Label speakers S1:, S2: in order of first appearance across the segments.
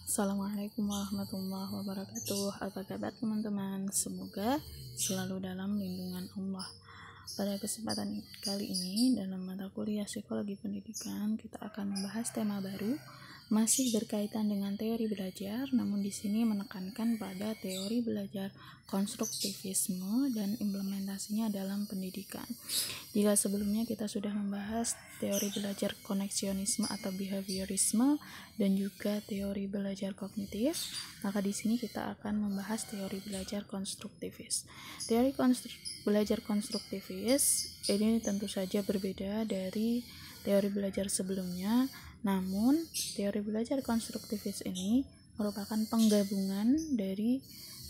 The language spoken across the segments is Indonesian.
S1: Assalamualaikum warahmatullahi wabarakatuh. Apa kabar teman-teman? Semoga selalu dalam lindungan Allah. Pada kesempatan kali ini dalam mata kuliah psikologi pendidikan kita akan membahas tema baru, masih berkaitan dengan teori belajar, namun di sini menekankan pada teori belajar konstruktivisme dan implementasinya dalam pendidikan. Jika sebelumnya kita sudah membahas teori belajar koneksionisme atau behaviorisme dan juga teori belajar kognitif, maka di sini kita akan membahas teori belajar konstruktivis. Teori belajar konstruktivis ini tentu saja berbeda dari teori belajar sebelumnya, namun teori belajar konstruktivis ini merupakan penggabungan dari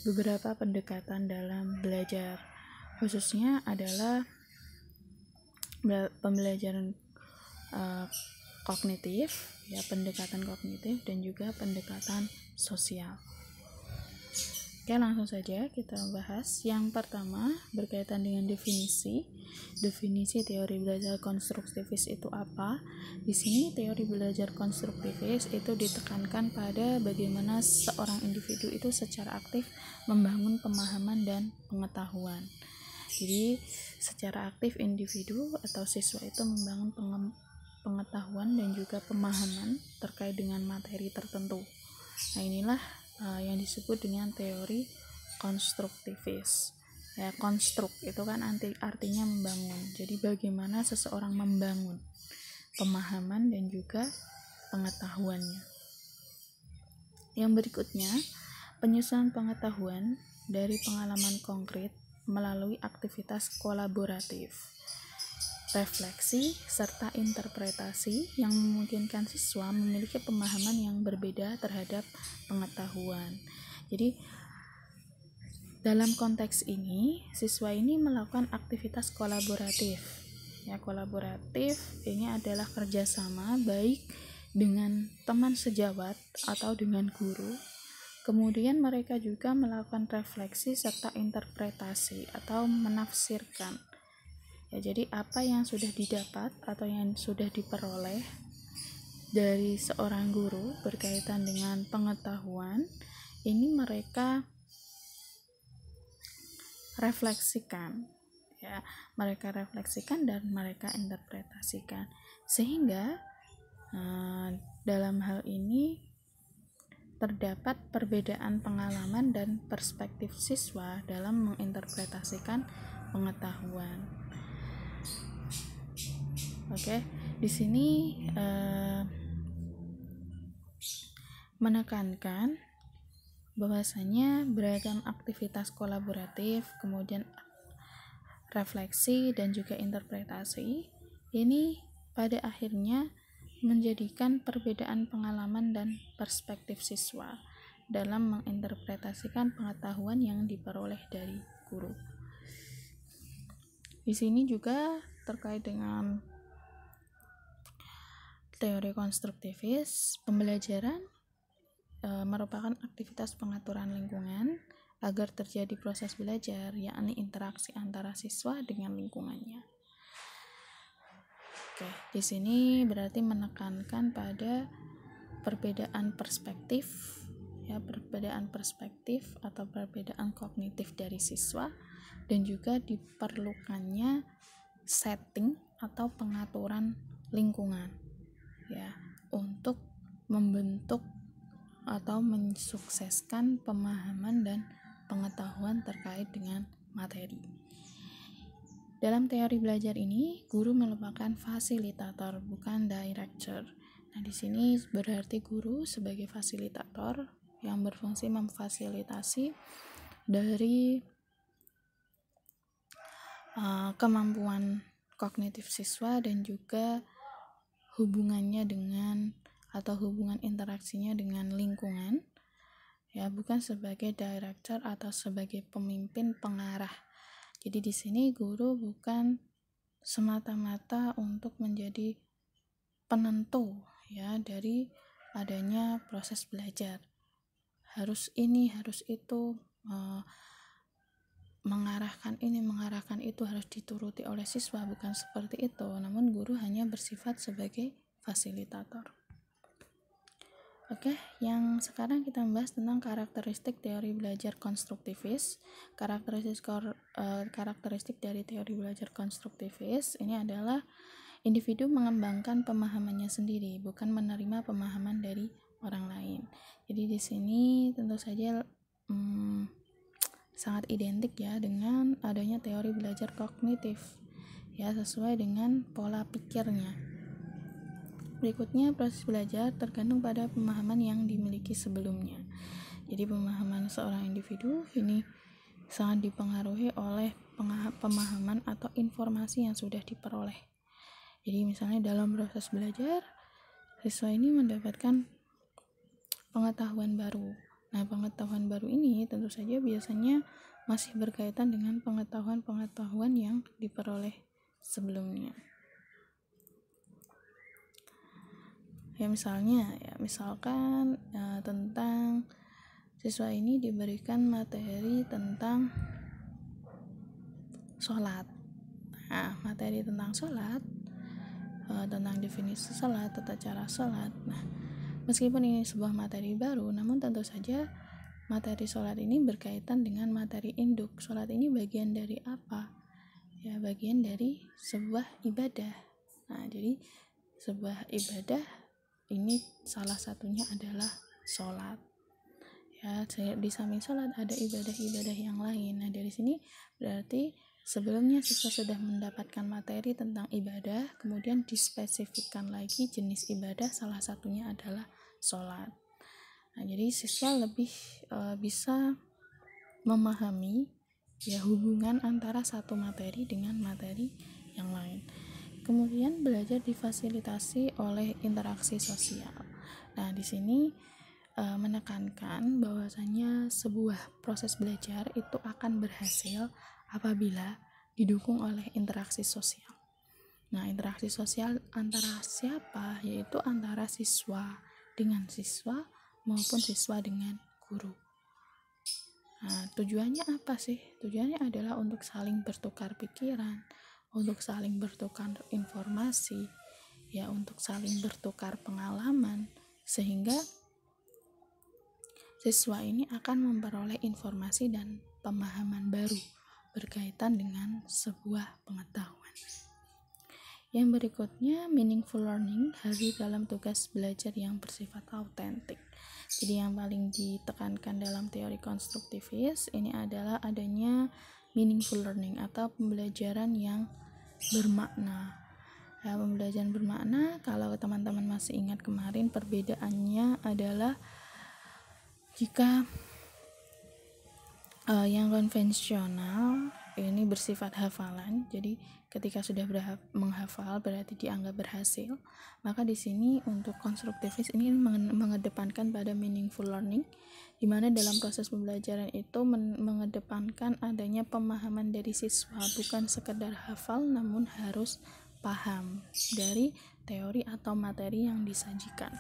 S1: beberapa pendekatan dalam belajar, khususnya adalah pembelajaran kognitif, pendekatan kognitif dan juga pendekatan sosial. Oke, langsung saja kita bahas. Yang pertama berkaitan dengan definisi teori belajar konstruktivis itu apa. Di sini teori belajar konstruktivis itu ditekankan pada bagaimana seorang individu itu secara aktif membangun pemahaman dan pengetahuan. Jadi secara aktif individu atau siswa itu membangun pengetahuan dan juga pemahaman terkait dengan materi tertentu. Nah, inilah yang disebut dengan teori konstruktivis. Ya, konstruk itu kan artinya membangun. Jadi bagaimana seseorang membangun pemahaman dan juga pengetahuannya. Yang berikutnya, penyusunan pengetahuan dari pengalaman konkret melalui aktivitas kolaboratif, refleksi, serta interpretasi yang memungkinkan siswa memiliki pemahaman yang berbeda terhadap pengetahuan. Jadi, dalam konteks ini, siswa ini melakukan aktivitas kolaboratif. Ya, kolaboratif ini adalah kerjasama baik dengan teman sejawat atau dengan guru. Kemudian mereka juga melakukan refleksi serta interpretasi atau menafsirkan. Ya, jadi apa yang sudah didapat atau yang sudah diperoleh dari seorang guru berkaitan dengan pengetahuan, ini mereka refleksikan. Ya, mereka refleksikan dan mereka interpretasikan. Sehingga dalam hal ini terdapat perbedaan pengalaman dan perspektif siswa dalam menginterpretasikan pengetahuan. Oke, di sini menekankan bahwasanya beragam aktivitas kolaboratif, kemudian refleksi dan juga interpretasi ini pada akhirnya menjadikan perbedaan pengalaman dan perspektif siswa dalam menginterpretasikan pengetahuan yang diperoleh dari guru. Di sini juga terkait dengan teori konstruktivis, pembelajaran merupakan aktivitas pengaturan lingkungan agar terjadi proses belajar, yakni interaksi antara siswa dengan lingkungannya. Oke, di sini berarti menekankan pada perbedaan perspektif, perbedaan perspektif atau perbedaan kognitif dari siswa dan juga diperlukannya setting atau pengaturan lingkungan, untuk membentuk atau mensukseskan pemahaman dan pengetahuan terkait dengan materi. Dalam teori belajar ini, guru merupakan fasilitator, bukan director. Nah, di sini berarti guru sebagai fasilitator yang berfungsi memfasilitasi dari kemampuan kognitif siswa dan juga hubungannya dengan atau hubungan interaksinya dengan lingkungan, bukan sebagai director atau sebagai pemimpin pengarah. Jadi di sini guru bukan semata-mata untuk menjadi penentu dari adanya proses belajar. Harus ini, harus itu, mengarahkan ini, mengarahkan itu harus dituruti oleh siswa, bukan seperti itu. Namun guru hanya bersifat sebagai fasilitator. Oke, yang sekarang kita bahas tentang karakteristik teori belajar konstruktivis. Karakteristik dari teori belajar konstruktivis ini adalah individu mengembangkan pemahamannya sendiri, bukan menerima pemahaman dari orang lain. Jadi di sini tentu saja sangat identik ya dengan adanya teori belajar kognitif, ya sesuai dengan pola pikirnya. Berikutnya, proses belajar tergantung pada pemahaman yang dimiliki sebelumnya. Jadi pemahaman seorang individu ini sangat dipengaruhi oleh pemahaman atau informasi yang sudah diperoleh. Jadi misalnya dalam proses belajar, siswa ini mendapatkan pengetahuan baru. Nah, pengetahuan baru ini tentu saja biasanya masih berkaitan dengan pengetahuan-pengetahuan yang diperoleh sebelumnya. Ya misalkan tentang siswa ini diberikan materi tentang sholat. Nah, materi tentang sholat, tentang definisi sholat, tata cara sholat. Nah, meskipun ini sebuah materi baru, namun tentu saja materi sholat ini berkaitan dengan materi induk. Sholat ini bagian dari apa? Ya, bagian dari sebuah ibadah. Nah, jadi sebuah ibadah ini salah satunya adalah sholat. Ya, di samping sholat ada ibadah-ibadah yang lain. Nah, dari sini berarti sebelumnya siswa sudah mendapatkan materi tentang ibadah, kemudian dispesifikkan lagi jenis ibadah, salah satunya adalah sholat. Nah, jadi siswa lebih bisa memahami ya hubungan antara satu materi dengan materi yang lain. Kemudian belajar difasilitasi oleh interaksi sosial. Nah, di sini menekankan bahwasanya sebuah proses belajar itu akan berhasil apabila didukung oleh interaksi sosial. Nah, interaksi sosial antara siapa? Yaitu antara siswa dengan siswa maupun siswa dengan guru. Nah, tujuannya apa sih? Tujuannya adalah untuk saling bertukar pikiran, untuk saling bertukar informasi, ya untuk saling bertukar pengalaman, sehingga siswa ini akan memperoleh informasi dan pemahaman baru berkaitan dengan sebuah pengetahuan. Yang berikutnya, meaningful learning hadir dalam tugas belajar yang bersifat autentik. Jadi yang paling ditekankan dalam teori konstruktivis ini adalah adanya meaningful learning atau pembelajaran yang bermakna. Ya, pembelajaran bermakna, kalau teman-teman masih ingat kemarin, perbedaannya adalah jika yang konvensional ini bersifat hafalan, jadi ketika sudah menghafal berarti dianggap berhasil. Maka di sini untuk konstruktivis ini mengedepankan pada meaningful learning, di mana dalam proses pembelajaran itu mengedepankan adanya pemahaman dari siswa, bukan sekedar hafal namun harus paham dari teori atau materi yang disajikan.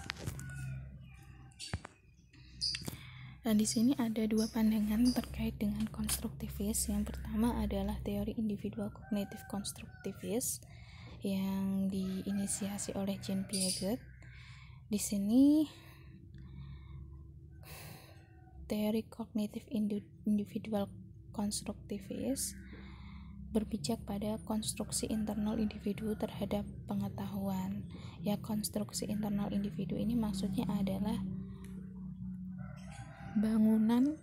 S1: Nah, di sini ada dua pandangan terkait dengan konstruktivis. Yang pertama adalah teori individual kognitif konstruktivis yang diinisiasi oleh Jean Piaget. Di sini teori kognitif individual konstruktivis berpijak pada konstruksi internal individu terhadap pengetahuan. Ya, konstruksi internal individu ini maksudnya adalah bangunan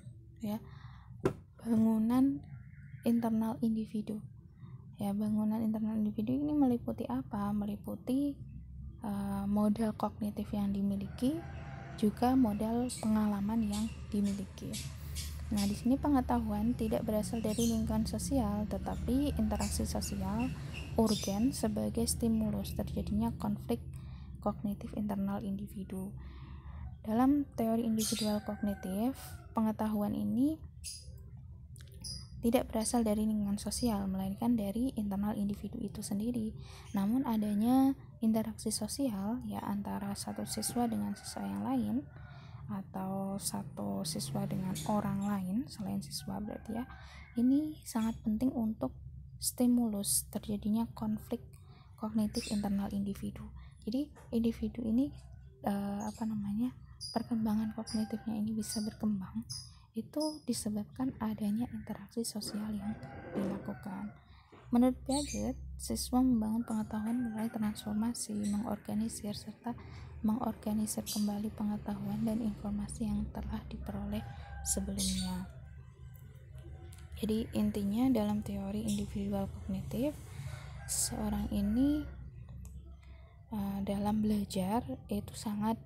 S1: internal individu. Ya, bangunan internal individu ini meliputi apa? Meliputi modal kognitif yang dimiliki, juga modal pengalaman yang dimiliki. Nah, di sini pengetahuan tidak berasal dari lingkungan sosial, tetapi interaksi sosial urgen sebagai stimulus terjadinya konflik kognitif internal individu. Dalam teori individual kognitif, pengetahuan ini tidak berasal dari lingkungan sosial, melainkan dari internal individu itu sendiri. Namun adanya interaksi sosial ya antara satu siswa dengan siswa yang lain, atau satu siswa dengan orang lain selain siswa berarti ya, ini sangat penting untuk stimulus terjadinya konflik kognitif internal individu. Jadi individu ini perkembangan kognitifnya ini bisa berkembang itu disebabkan adanya interaksi sosial yang dilakukan. Menurut Piaget, siswa membangun pengetahuan melalui transformasi, mengorganisir serta mengorganisir kembali pengetahuan dan informasi yang telah diperoleh sebelumnya. Jadi intinya dalam teori individual kognitif, seorang ini dalam belajar itu sangat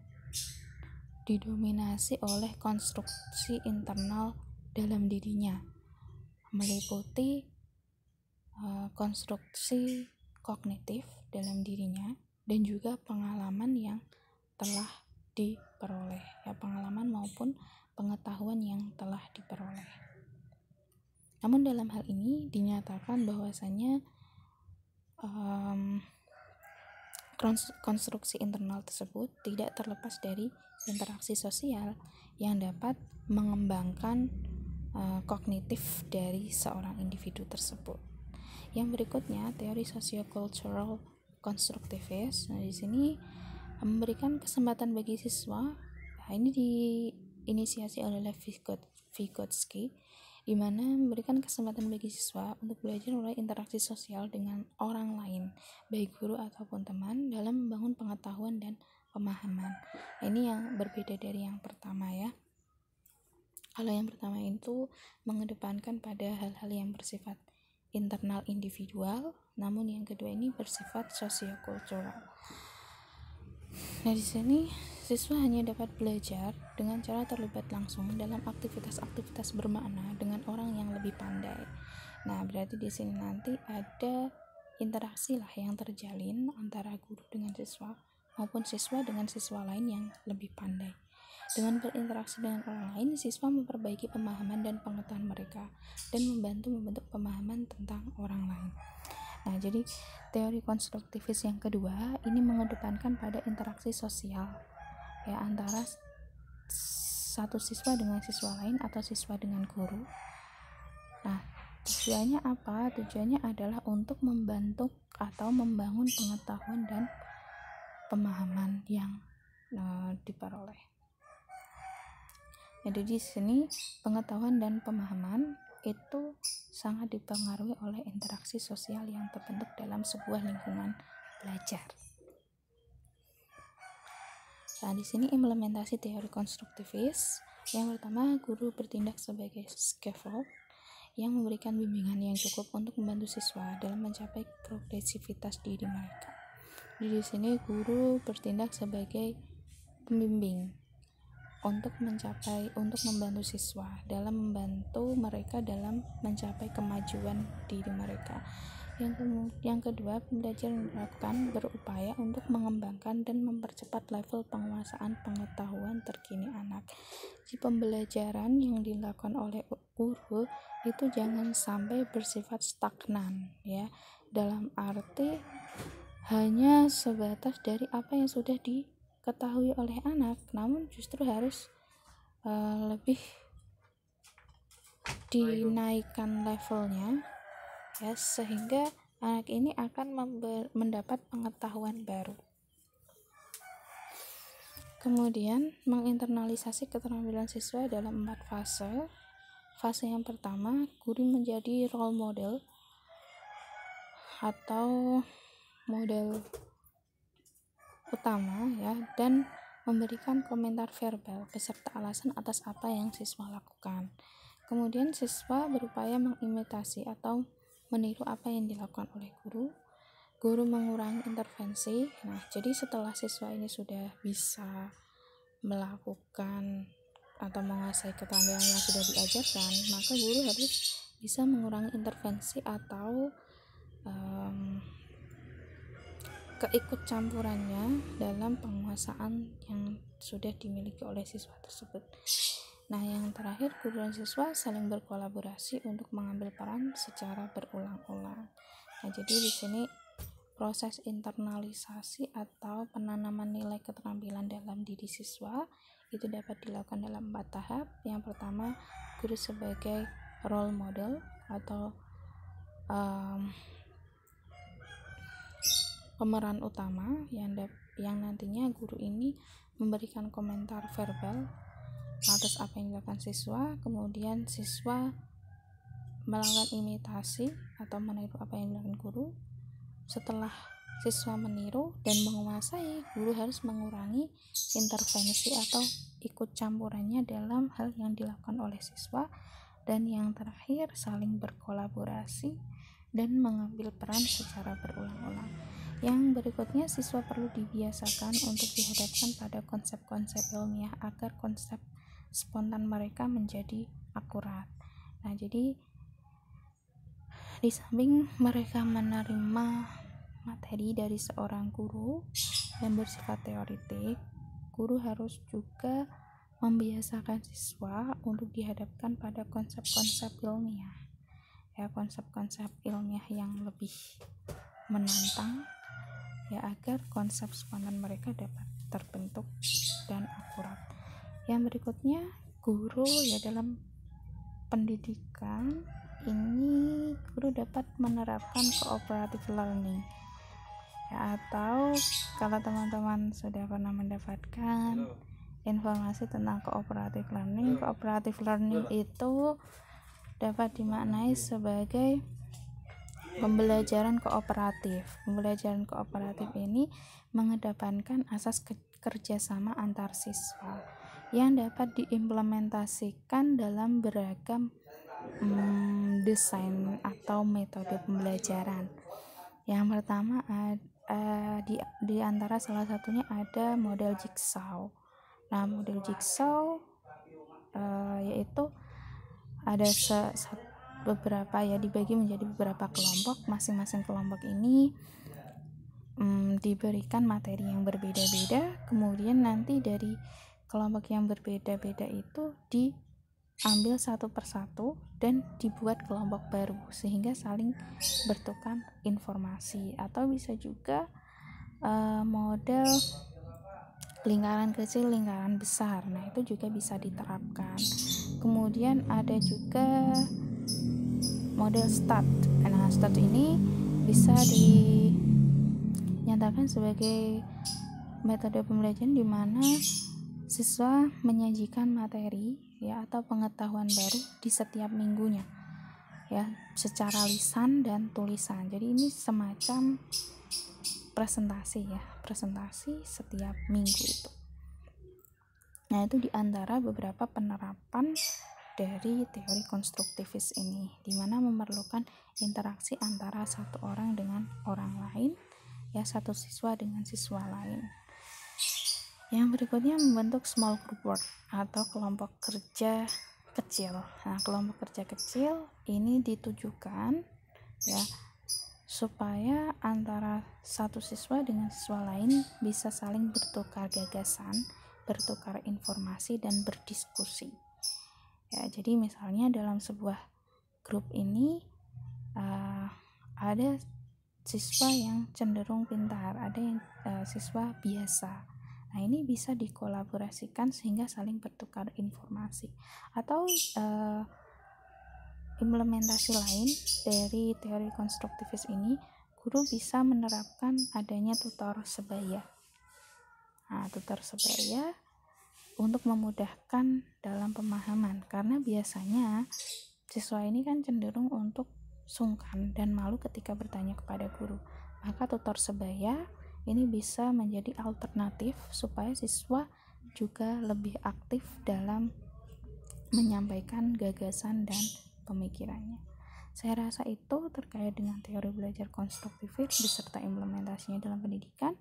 S1: didominasi oleh konstruksi internal dalam dirinya, meliputi konstruksi kognitif dalam dirinya dan juga pengalaman yang telah diperoleh, ya, pengalaman maupun pengetahuan yang telah diperoleh. Namun dalam hal ini dinyatakan bahwasanya konstruksi internal tersebut tidak terlepas dari interaksi sosial yang dapat mengembangkan kognitif dari seorang individu tersebut. Yang berikutnya, teori sociocultural constructivist. Nah, di sini memberikan kesempatan bagi siswa. Nah, ini diinisiasi oleh Lev Vygotsky, di mana memberikan kesempatan bagi siswa untuk belajar melalui interaksi sosial dengan orang lain, baik guru ataupun teman, dalam membangun pengetahuan dan pemahaman. Ini yang berbeda dari yang pertama, ya. Kalau yang pertama itu mengedepankan pada hal-hal yang bersifat internal individual, namun yang kedua ini bersifat sosiokultural. Nah, di sini siswa hanya dapat belajar dengan cara terlibat langsung dalam aktivitas-aktivitas bermakna dengan orang yang lebih pandai. Nah, berarti di sini nanti ada interaksi lah yang terjalin antara guru dengan siswa maupun siswa dengan siswa lain yang lebih pandai. Dengan berinteraksi dengan orang lain, siswa memperbaiki pemahaman dan pengetahuan mereka dan membantu membentuk pemahaman tentang orang lain. Nah, jadi teori konstruktivis yang kedua ini mengedepankan pada interaksi sosial, ya, antara satu siswa dengan siswa lain atau siswa dengan guru. Nah, tujuannya apa? Tujuannya adalah untuk membantu atau membangun pengetahuan dan pemahaman yang diperoleh. Jadi di sini pengetahuan dan pemahaman itu sangat dipengaruhi oleh interaksi sosial yang terbentuk dalam sebuah lingkungan belajar. Nah, di sini implementasi teori konstruktivis. Yang pertama, guru bertindak sebagai scaffold yang memberikan bimbingan yang cukup untuk membantu siswa dalam mencapai progresivitas diri mereka. Jadi di sini guru bertindak sebagai pembimbing untuk membantu siswa dalam membantu mereka dalam mencapai kemajuan diri mereka. Yang kedua, pembelajaran dilakukan berupaya untuk mengembangkan dan mempercepat level penguasaan pengetahuan terkini anak. Jadi pembelajaran yang dilakukan oleh guru itu jangan sampai bersifat stagnan, ya, dalam arti hanya sebatas dari apa yang sudah diketahui oleh anak, namun justru harus lebih dinaikkan levelnya, ya, sehingga anak ini akan mendapat pengetahuan baru. Kemudian menginternalisasi keterampilan siswa dalam 4 fase. Fase yang pertama, guru menjadi role model atau model utama, ya, dan memberikan komentar verbal beserta alasan atas apa yang siswa lakukan. Kemudian siswa berupaya mengimitasi atau meniru apa yang dilakukan oleh guru. Guru mengurangi intervensi. Nah, jadi setelah siswa ini sudah bisa melakukan atau menguasai keterampilan yang sudah diajarkan, maka guru harus bisa mengurangi intervensi atau keikutcampurannya dalam penguasaan yang sudah dimiliki oleh siswa tersebut. Nah, yang terakhir, guru dan siswa saling berkolaborasi untuk mengambil peran secara berulang-ulang. Nah, jadi di sini proses internalisasi atau penanaman nilai keterampilan dalam diri siswa itu dapat dilakukan dalam 4 tahap. Yang pertama, guru sebagai role model atau pemeran utama yang nantinya guru ini memberikan komentar verbal atas apa yang dilakukan siswa, kemudian siswa melakukan imitasi atau meniru apa yang dilakukan guru. Setelah siswa meniru dan menguasai, guru harus mengurangi intervensi atau ikut campurannya dalam hal yang dilakukan oleh siswa. Dan yang terakhir, saling berkolaborasi dan mengambil peran secara berulang-ulang. Yang berikutnya, siswa perlu dibiasakan untuk dihadapkan pada konsep-konsep ilmiah agar konsep spontan mereka menjadi akurat. Nah, jadi di samping mereka menerima materi dari seorang guru yang bersifat teoritik, guru harus juga membiasakan siswa untuk dihadapkan pada konsep-konsep ilmiah, ya, konsep-konsep ilmiah yang lebih menantang, ya, agar konsep spontan mereka dapat terbentuk dan akurat. Yang berikutnya, guru, ya, dalam pendidikan ini guru dapat menerapkan cooperative learning, ya, atau kalau teman-teman sudah pernah mendapatkan informasi tentang cooperative learning itu dapat dimaknai sebagai pembelajaran kooperatif. Pembelajaran kooperatif ini mengedepankan asas kerjasama antar siswa yang dapat diimplementasikan dalam beragam desain atau metode pembelajaran. Yang pertama di antara salah satunya ada model jigsaw. Nah, model jigsaw yaitu ada beberapa, ya, dibagi menjadi beberapa kelompok. Masing-masing kelompok ini diberikan materi yang berbeda-beda, kemudian nanti dari kelompok yang berbeda-beda itu diambil satu persatu dan dibuat kelompok baru sehingga saling bertukar informasi. Atau bisa juga model lingkaran kecil, lingkaran besar. Nah, itu juga bisa diterapkan. Kemudian ada juga model START. Nah, START ini bisa dinyatakan sebagai metode pembelajaran di mana siswa menyajikan materi, ya, atau pengetahuan baru di setiap minggunya, ya, secara lisan dan tulisan. Jadi ini semacam presentasi setiap minggu itu. Nah, itu diantara beberapa penerapan dari teori konstruktivis ini, di mana memerlukan interaksi antara satu orang dengan orang lain, ya, satu siswa dengan siswa lain. Yang berikutnya membentuk small group work atau kelompok kerja kecil. Nah, kelompok kerja kecil ini ditujukan, ya, supaya antara satu siswa dengan siswa lain bisa saling bertukar gagasan, bertukar informasi, dan berdiskusi. Ya, jadi misalnya dalam sebuah grup ini ada siswa yang cenderung pintar, ada yang siswa biasa. Nah, ini bisa dikolaborasikan sehingga saling bertukar informasi. Atau implementasi lain dari teori konstruktivis ini, guru bisa menerapkan adanya tutor sebaya. Nah, tutor sebaya untuk memudahkan dalam pemahaman, karena biasanya siswa ini kan cenderung untuk sungkan dan malu ketika bertanya kepada guru. Maka tutor sebaya ini bisa menjadi alternatif supaya siswa juga lebih aktif dalam menyampaikan gagasan dan pemikirannya. Saya rasa itu terkait dengan teori belajar konstruktivis beserta implementasinya dalam pendidikan.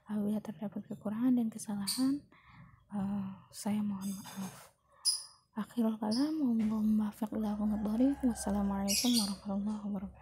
S1: Apabila terdapat kekurangan dan kesalahan, saya mohon maaf. Akhirul kalam, wassalamualaikum warahmatullahi wabarakatuh.